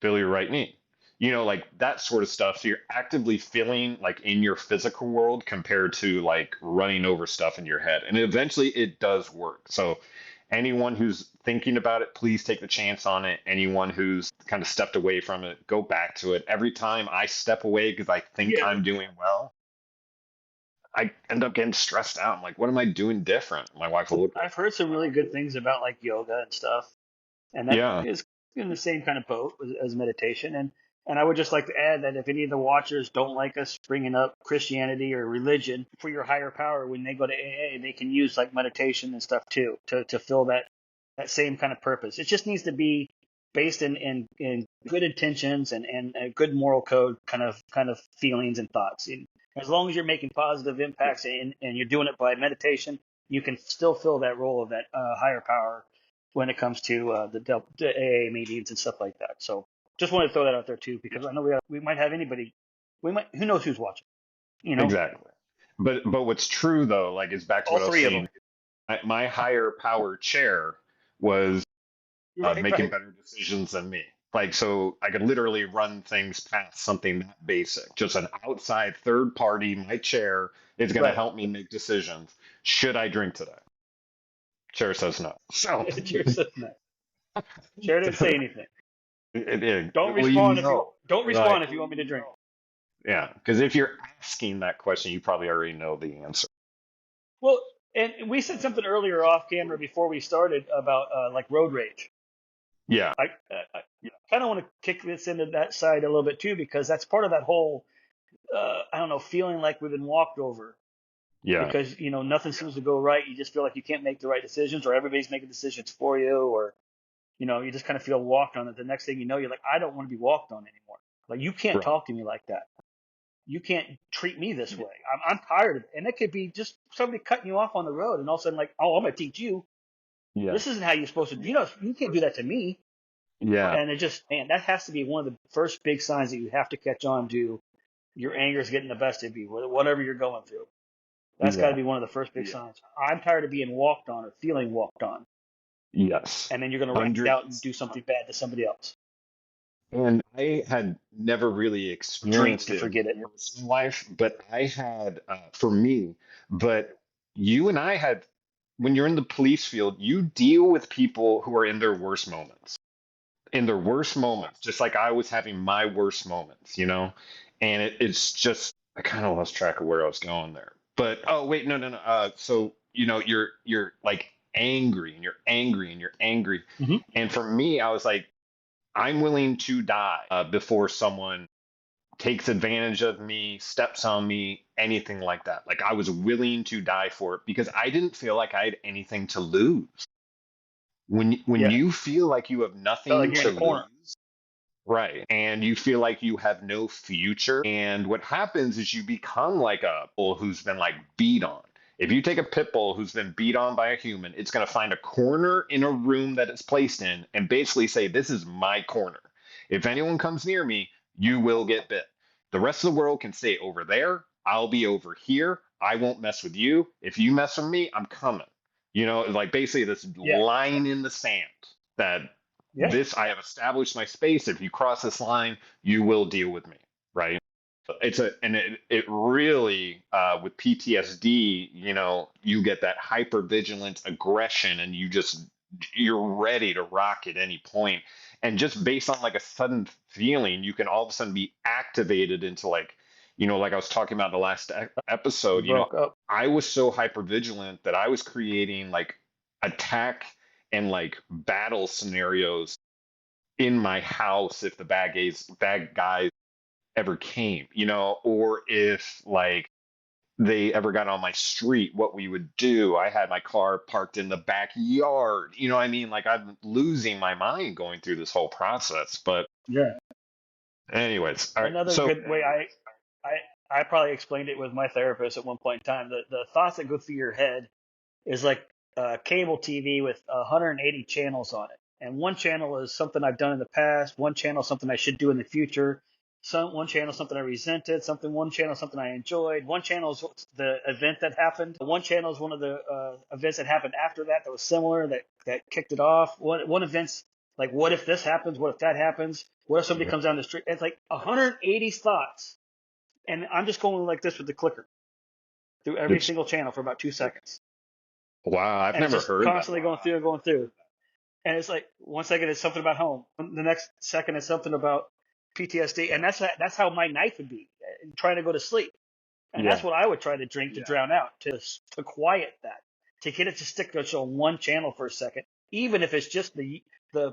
feel your right knee. Like that sort of stuff. So you're actively feeling like in your physical world compared to like running over stuff in your head. And eventually it does work. So anyone who's thinking about it, please take the chance on it. Anyone who's kind of stepped away from it, go back to it. Every time I step away because I think Yeah. I'm doing well, I end up getting stressed out. I'm like, what am I doing different? My wife will look. I've heard some really good things about like yoga and stuff, and that Yeah. is in the same kind of boat as meditation. And I would just like to add that if any of the watchers don't like us bringing up Christianity or religion for your higher power, when they go to AA, they can use like meditation and stuff too to fill that same kind of purpose. It just needs to be based in good intentions and a good moral code kind of feelings and thoughts. And as long as you're making positive impacts and you're doing it by meditation, you can still fill that role of that higher power when it comes to the AA meetings and stuff like that. So just wanted to throw that out there too, because I know we might have anybody, who knows who's watching, Exactly. But what's true though, like, is back to all what I was three of them. saying. My higher power chair was Right, making right, better decisions than me. Like, so I could literally run things past something that basic. Just an outside third party, my chair is going to right. help me make decisions. Should I drink today? Chair says no. So, Chair says no. Chair didn't say anything. it, Don't well, respond if no, don't right. respond if you want me to drink. Yeah, because if you're asking that question, you probably already know the answer. Well, and we said something earlier off camera before we started about like road rage. Yeah, I kind of want to kick this into that side a little bit too, because that's part of that whole, I don't know, feeling like we've been walked over yeah, because, nothing seems to go right. You just feel like you can't make the right decisions, or everybody's making decisions for you, or, you just kind of feel walked on. It. The next thing you know, you're like, I don't want to be walked on anymore. Like, you can't right. talk to me like that. You can't treat me this way. I'm tired of it. And it could be just somebody cutting you off on the road and all of a sudden like, oh, I'm going to teach you. Yeah, This isn't how you're supposed to, you can't do that to me. yeah, And it just, man, that has to be one of the first big signs that you have to catch on to. Your anger is getting the best of you, whatever you're going through. That's got to yeah, be one of the first big signs. I'm tired of being walked on or feeling walked on. yes. And then you're going to rack it 100. out and do something bad to somebody else. And I had never really Drink experienced to it in forget it. my personal life, but I had, for me, but you and I had, when you're in the police field, you deal with people who are in their worst moments. In their worst moments, just like I was having my worst moments, And it's just I kind of lost track of where I was going there. But oh wait, no, no, no. So you're like angry and you're angry and you're angry, Mm-hmm. and for me, I was like, I'm willing to die before someone takes advantage of me, steps on me, anything like that. Like I was willing to die for it because I didn't feel like I had anything to lose. When Yeah. you feel like you have Felt like nothing you're in to a corner. lose, right, and you feel like you have no future, and what happens is you become like a bull who's been like beat on. If you take a pit bull who's been beat on by a human, it's going to find a corner in a room that it's placed in and basically say, this is my corner. If anyone comes near me, you will get bit. The rest of the world can stay over there. I'll be over here. I won't mess with you. If you mess with me, I'm coming. Like basically this Yeah. line in the sand that Yeah. this I have established my space. If you cross this line, you will deal with me, right? It really with PTSD, you get that hyper vigilant aggression, and you're ready to rock at any point. And just based on like a sudden feeling, you can all of a sudden be activated into like, like I was talking about in the last You episode. broke up. I was so hyper vigilant that I was creating like attack and like battle scenarios in my house if the bad guys ever came, or if like they ever got on my street, what we would do. I had my car parked in the backyard. You know what I mean? Like I'm losing my mind going through this whole process. But Yeah. anyways, all right. Another So good way I probably explained it with my therapist at one point in time. The thoughts that go through your head is like cable TV with 180 channels on it. And one channel is something I've done in the past. One channel something I should do in the future. One channel something I resented. One channel something I enjoyed. One channel is the event that happened. One channel is one of the events that happened after that was similar that kicked it off. One event's like, what if this happens? What if that happens? What if somebody yeah, comes down the street? It's like 180 thoughts, and I'm just going like this with the clicker through every it's single channel for about 2 seconds. wow. I've And it's never just heard that. constantly going through and going through. And it's like 1 second it's something about home, the next second it's something about PTSD, and that's how my night would be, trying to go to sleep. And that's Yeah, what I would try to drink to drown out, to quiet that, to get it to stick to on one channel for a second, even if it's just the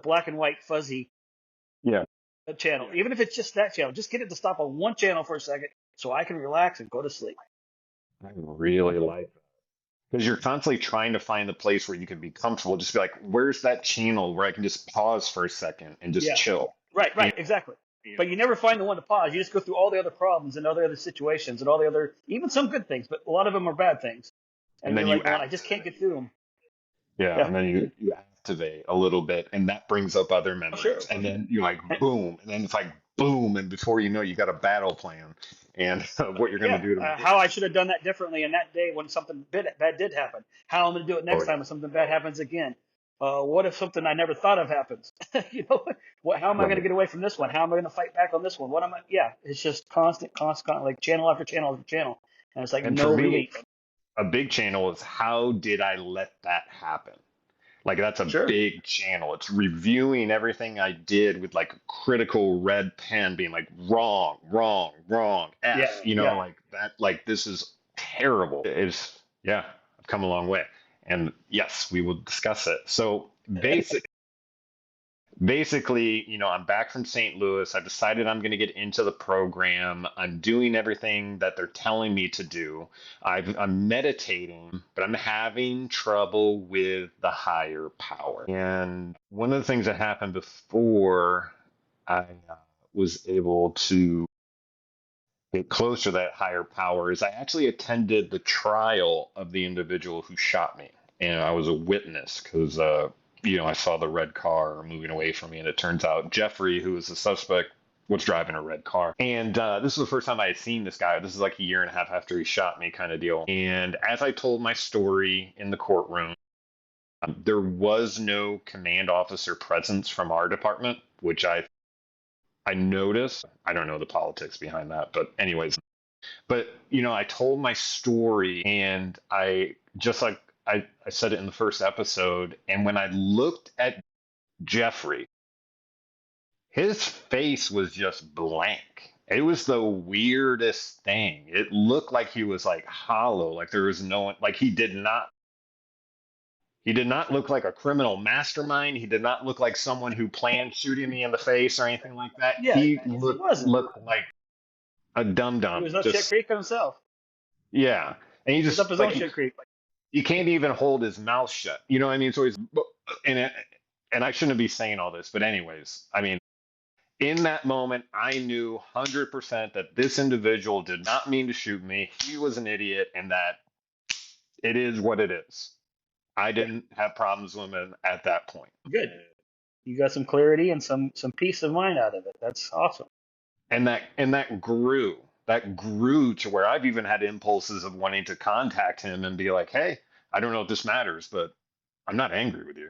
black and white fuzzy yeah. channel, even if it's just that channel, just get it to stop on one channel for a second so I can relax and go to sleep. I really like that because you're constantly trying to find the place where you can be comfortable. Just be like, where's that channel where I can just pause for a second and just Yeah. chill? Right, exactly. But you never find the one to pause. You just go through all the other problems and all the other situations and all the other, even some good things, but a lot of them are bad things. And And then you're you like, going, I act. just can't get through them. Yeah, Yeah, and then you activate a little bit, and that brings up other sure. memories, and then you're like boom, and then it's like boom, and before you know, you got a battle plan and what you're gonna Yeah, do to. how I should have done that differently in that day when something bad did happen. How I'm going to do it Oh next yeah, time when something bad happens again. What if something I never thought of happens? How am I going to right. get away from this one? How am I going to fight back on this one? What am I? Yeah, it's just constant, like channel after channel after channel, and it's like And for no me, relief. a big channel is how did I let that happen? Like that's a Sure. big channel. It's reviewing everything I did with like a critical red pen being like wrong, wrong, wrong, Yeah. F, Yeah. like that, like this is terrible. It's, yeah, I've come a long way. And yes, we will discuss it. So basically, I'm back from St. Louis. I decided I'm going to get into the program. I'm doing everything that they're telling me to do. I'm meditating, but I'm having trouble with the higher power. And one of the things that happened before I was able to get closer to that higher power is I actually attended the trial of the individual who shot me. And I was a witness because, I saw the red car moving away from me. And it turns out Jeffrey, who was the suspect, was driving a red car. And this was the first time I had seen this guy. This is like a year and a half after he shot me, kind of deal. And as I told my story in the courtroom, there was no command officer presence from our department, which I noticed. I don't know the politics behind that, but anyways, but I told my story, and I just like I said it in the first episode, and when I looked at Jeffrey, his face was just blank. It was the weirdest thing. It looked like he was like hollow, like there was no one, like he did not look like a criminal mastermind. He did not look like someone who planned shooting me in the face or anything like that. Yeah. He He wasn't. looked like a dum He dum. was up shit Just creek himself. yeah. And he He was up just his own like shit creek. he can't even hold his mouth shut. You know what I mean? So he's and it, and I shouldn't be saying all this, but anyways, I mean, in that moment, I knew 100% that this individual did not mean to shoot me. He was an idiot, and that it is what it is. I didn't have problems with him at that point. Good. You got some clarity and some peace of mind out of it. That's awesome. And that grew. That grew to where I've even had impulses of wanting to contact him and be like, "Hey, I don't know if this matters, but I'm not angry with you."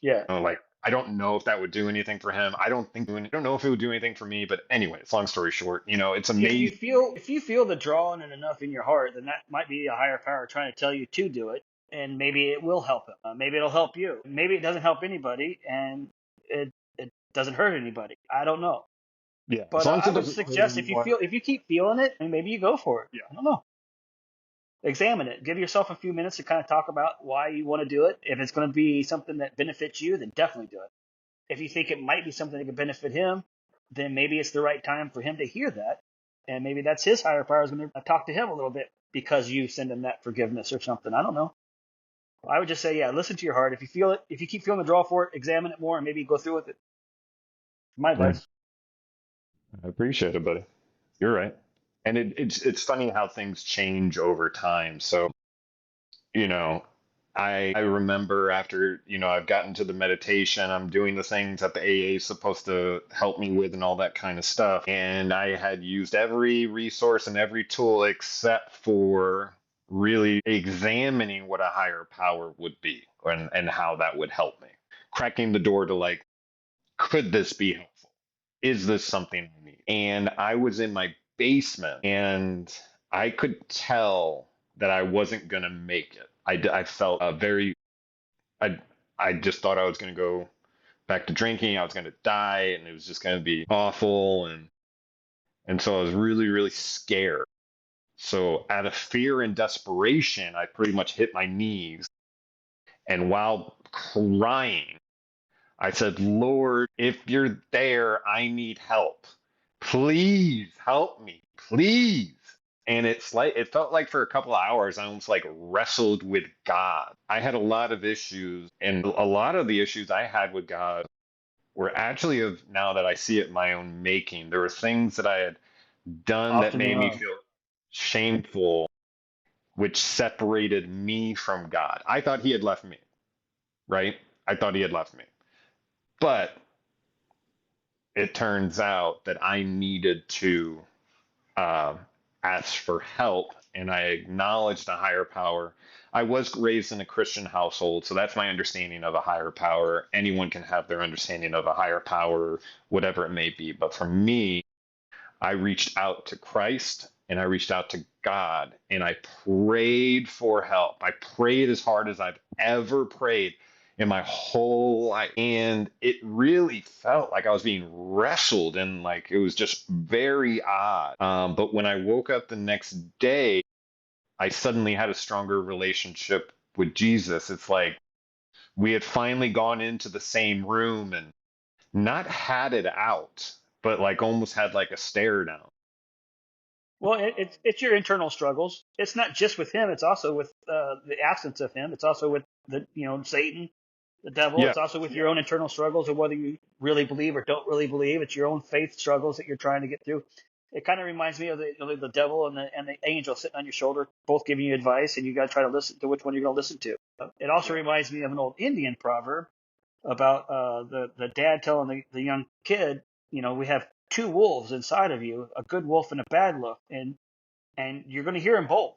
Yeah. Like I don't know if that would do anything for him. I don't know if it would do anything for me. But anyways, long story short, it's amazing. If you feel the drawing and enough in your heart, then that might be a higher power trying to tell you to do it, and maybe it will help him. Maybe it'll help you. Maybe it doesn't help anybody, and it doesn't hurt anybody. I don't know, Yeah, as but long as I it would doesn't hurt suggest anyone. if you keep feeling it, maybe you go for it. Yeah. I don't know. Examine it. Give yourself a few minutes to kind of talk about why you want to do it. If it's going to be something that benefits you, then definitely do it. If you think it might be something that could benefit him, then maybe it's the right time for him to hear that. And maybe that's his higher power is going to talk to him a little bit because you send him that forgiveness or something. I don't know. I would just say, yeah, listen to your heart. If you feel it, if you keep feeling the draw for it, examine it more and maybe go through with it. My Yeah, advice. I appreciate it, buddy. You're right. And it's funny how things change over time. So, you know, I remember after, I've gotten to the meditation, I'm doing the things that the AA is supposed to help me with and all that kind of stuff. And I had used every resource and every tool except for really examining what a higher power would be and how that would help me. Cracking the door to like, could this be helpful? Is this something I need? And I was in my basement and I could tell that I wasn't going to make it. I felt I, I just thought I was going to go back to drinking. I was going to die and it was just going to be awful. And so I was really, really scared. So out of fear and desperation, I pretty much hit my knees. And while crying, I said, Lord, if you're there, I need help. Please help me. Please. And it felt like for a couple of hours, I almost like wrestled with God. I had a lot of issues, and a lot of the issues I had with God were actually of now that I see it my own making. There were things that I had done that Often made me wrong. feel shameful, which separated me from God. I thought He had left me, right? I thought He had left me. But it turns out that I needed to uh, ask for help and I acknowledged a higher power. I was raised in a Christian household, so that's my understanding of a higher power. Anyone can have their understanding of a higher power, whatever it may be. But for me, I reached out to Christ and I reached out to God and I prayed for help. I prayed as hard as I've ever prayed. in my whole life. And it really felt like I was being wrestled and like it was just very odd. But when I woke up the next day, I suddenly had a stronger relationship with Jesus. It's like we had finally gone into the same room and not had it out, but like almost had like a stare down. Well, it's your internal struggles. It's not just with him. It's also with the absence of him. It's also with the Satan, the devil. Yeah. It's also with your own internal struggles of whether you really believe or don't really believe. It's your own faith struggles that you're trying to get through. It kind of reminds me of the devil and the angel sitting on your shoulder, both giving you advice, and you got to try to listen to which one you're going to listen to. It also reminds me of an old Indian proverb about the dad telling the young kid, we have two wolves inside of you, a good wolf and a bad wolf, and you're going to hear them both.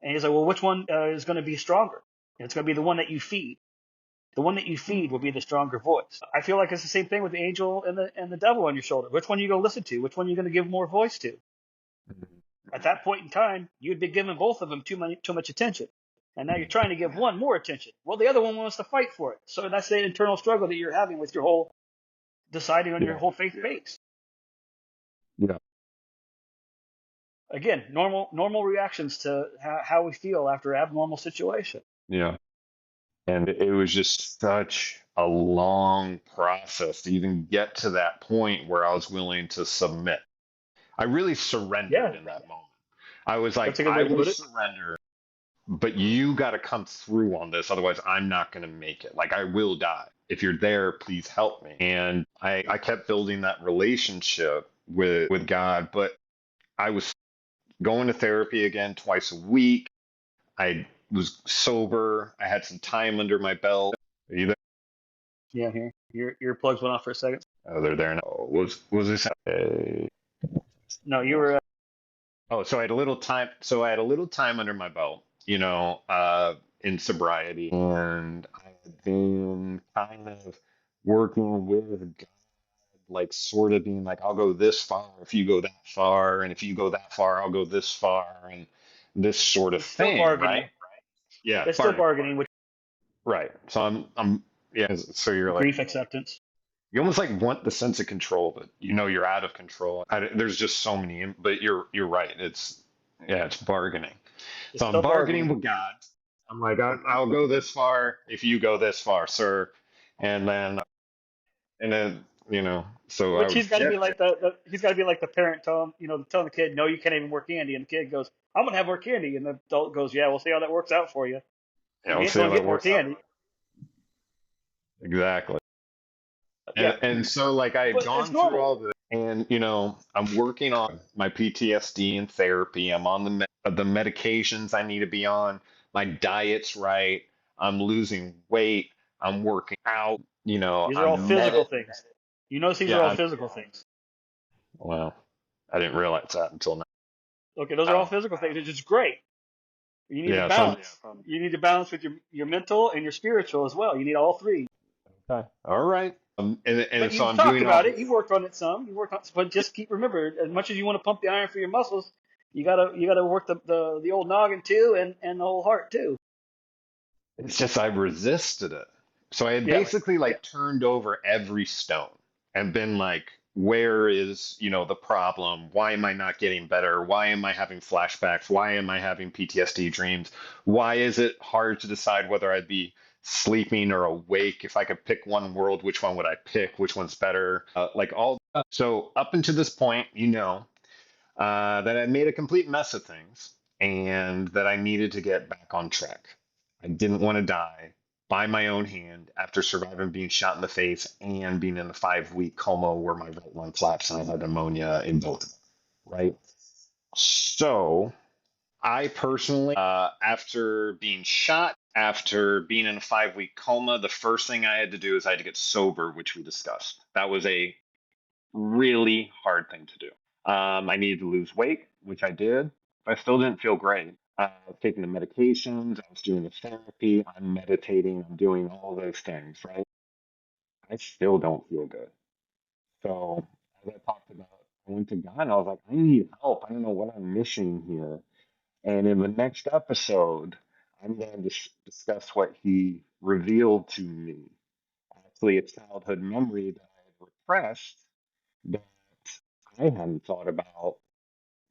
And he's like, well, which one is going to be stronger? And it's going to be the one that you feed. The one that you feed will be the stronger voice. I feel like it's the same thing with the angel and the devil on your shoulder. Which one are you going to listen to? Which one are you going to give more voice to? At that point in time, you'd be giving both of them too much attention. And now you're trying to give one more attention. Well, the other one wants to fight for it. So that's the internal struggle that you're having with your whole deciding on your Yeah. whole faith base. Yeah. Again, normal reactions to how we feel after an abnormal situation. Yeah. And it was just such a long process to even get to that point where I was willing to submit. I really surrendered Yeah, in that moment. I was that's like, a good I way to will put it. surrender, but you got to come through on this. Otherwise, I'm not going to make it. Like, I will die. If you're there, please help me. And I kept building that relationship with God, but I was going to therapy again twice a week. I was sober. I had some time under my belt. Are you there? Yeah, here your plugs went off for a second. Oh, they're there now. Was this? No, you were. Oh, so I had a little time. So I had a little time under my belt, in sobriety, and I had been kind of working with God, like sort of being like, I'll go this far if you go that far, and if you go that far, I'll go this far, and this sort of It's still thing, right? bargaining. Yeah, It's still bargain. bargaining with Right. So yeah. So you're like, grief acceptance. you almost like want the sense of control, but you're out of control. There's just so many, but you're right. It's bargaining. It's So I'm still bargaining bargaining. with God. I'm like, I'll go this far if you go this far, sir. And then, so I Which would he's got to be get there. like he's got to be like the parent telling the kid, no, you can't even work candy, and the kid goes, I'm gonna have more candy, and the adult goes, yeah, we'll see how that works out for you. Yeah, You we'll ain't see how gonna that get more works out. candy. Exactly. Yeah, And so like I had but it's gone through normal. all this, and I'm working on my PTSD and therapy. I'm on the medications I need to be on. My diet's right. I'm losing weight. I'm working out. These are all I'm physical med. things. You notice these are Yeah, all physical things. well, I didn't realize that until now. Okay, those are all Um, physical things, which is great. You need to yeah, so balance. You need to balance with your mental and your spiritual as well. You need all three. okay, all right. And But so you've I'm talked doing all about it. this. You've worked on it some. You worked on, but just keep remember, as much as you want to pump the iron for your muscles, you gotta work the old noggin too, and the whole heart too. It's just I resisted it. So I had Yeah. basically like turned over every stone and been like, where is, the problem? Why am I not getting better? Why am I having flashbacks? Why am I having PTSD dreams? Why is it hard to decide whether I'd be sleeping or awake? If I could pick one world, which one would I pick? Which one's better? Like all. So up until this point, that I made a complete mess of things and that I needed to get back on track. I didn't want to die by my own hand after surviving being shot in the face and being in a 5-week coma where my right lung collapsed and I had pneumonia in both of them, right? So I personally, after being shot, after being in a 5-week coma, the first thing I had to do is I had to get sober, which we discussed. That was a really hard thing to do. I needed to lose weight, which I did. But I still didn't feel great. I was taking the medications, I was doing the therapy, I'm meditating, I'm doing all those things, right? I still don't feel good. So, as I talked about, I went to God and I was like, I need help. I don't know what I'm missing here. And in the next episode, I'm going to discuss what he revealed to me. Actually, a childhood memory that I had repressed that I hadn't thought about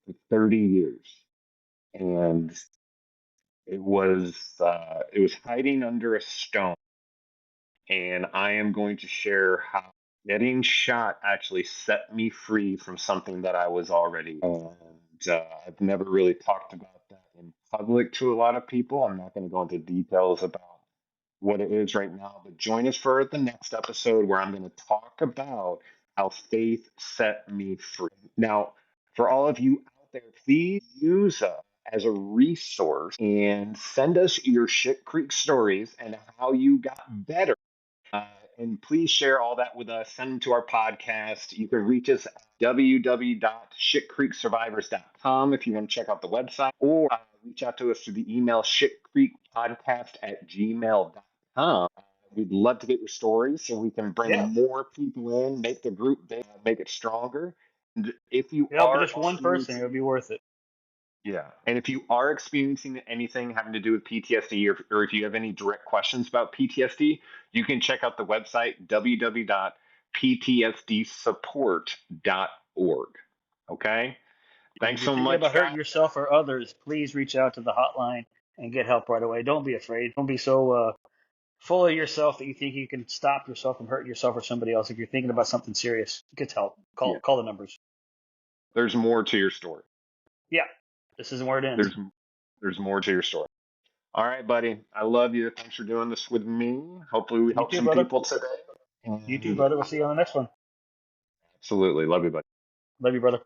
for 30 years. And it was hiding under a stone. And I am going to share how getting shot actually set me free from something that I was already. And I've never really talked about that in public to a lot of people. I'm not going to go into details about what it is right now, but join us for the next episode where I'm going to talk about how faith set me free. Now, for all of you out there, please use us as a resource and send us your Shit Creek stories and how you got better. Uh, and please share all that with us. Send them to our podcast. You can reach us at www.shitcreeksurvivors.com if you want to check out the website, or reach out to us through the email shitcreekpodcast@gmail.com. We'd love to get your stories so we can bring Yeah. more people in, make the group big, make it stronger. And if you Yeah, but are just one person, it would experiencing be worth it. yeah. And if you are experiencing anything having to do with PTSD, or if you have any direct questions about PTSD, you can check out the website www.ptsdsupport.org. Okay. And Thanks if you're so thinking much, about hurting guys. yourself or others, please reach out to the hotline and get help right away. Don't be afraid. Don't be so full of yourself that you think you can stop yourself from hurting yourself or somebody else. If you're thinking about something serious, get help. Yeah. Call the numbers. There's more to your story. Yeah, this isn't where it ends. There's more to your story. All right, buddy. I love you. Thanks for doing this with me. Hopefully we You help too, some brother. people today. You too, And brother. We'll see you on the next one. absolutely love you, buddy. Love you, brother.